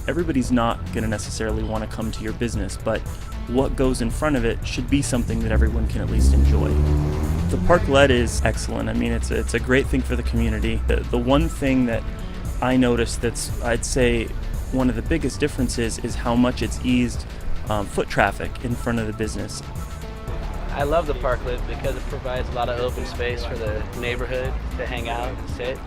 everybody's not going to necessarily want to come to your business, but what goes in front of it should be something that everyone can at least enjoy. The Parklet is excellent. I mean, it's a great thing for the community. The one thing that I noticed that's, I'd say, one of the biggest differences is how much it's eased foot traffic in front of the business. I love the Parklet because it provides a lot of open space for the neighborhood to hang out and sit,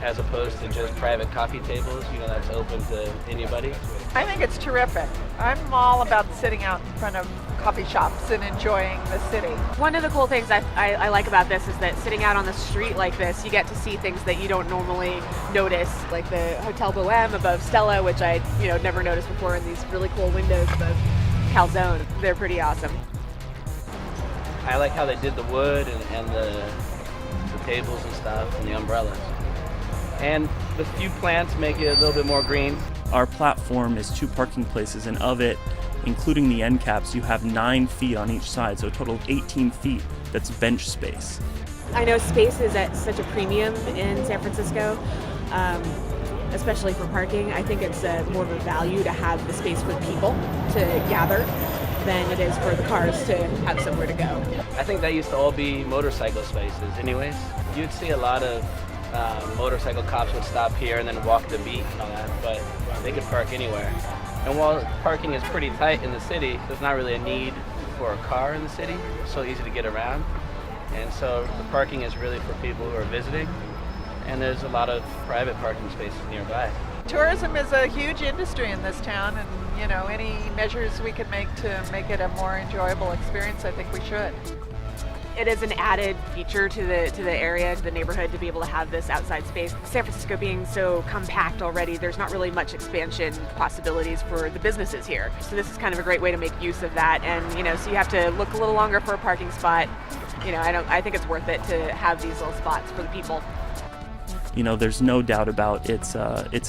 as opposed to just private coffee tables, that's open to anybody. I think it's terrific. I'm all about sitting out in front of coffee shops and enjoying the city. One of the cool things I like about this is that sitting out on the street like this, you get to see things that you don't normally notice, like the Hotel Bohème above Stella, which I never noticed before, and these really cool windows above Calzone. They're pretty awesome. I like how they did the wood and the tables and stuff and the umbrellas. And the few plants make it a little bit more green. Our platform is 2 parking places, and of it, including the end caps, you have 9 feet on each side, so a total of 18 feet that's bench space. I know space is at such a premium in San Francisco, especially for parking. I think it's more of a value to have the space for people to gather than it is for the cars to have somewhere to go. I think that used to all be motorcycle spaces anyways. You'd see a lot of motorcycle cops would stop here and then walk the beat and all that, but they could park anywhere. And while parking is pretty tight in the city, there's not really a need for a car in the city. It's so easy to get around. And so the parking is really for people who are visiting, and there's a lot of private parking spaces nearby. Tourism is a huge industry in this town, and any measures we can make to make it a more enjoyable experience, I think we should. It is an added feature to the area, to the neighborhood, to be able to have this outside space. San Francisco being so compact already, there's not really much expansion possibilities for the businesses here. So this is kind of a great way to make use of that. And so you have to look a little longer for a parking spot. I think it's worth it to have these little spots for the people. There's no doubt about its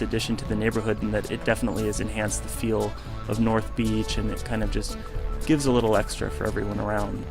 addition to the neighborhood, and that it definitely has enhanced the feel of North Beach, and it kind of just gives a little extra for everyone around.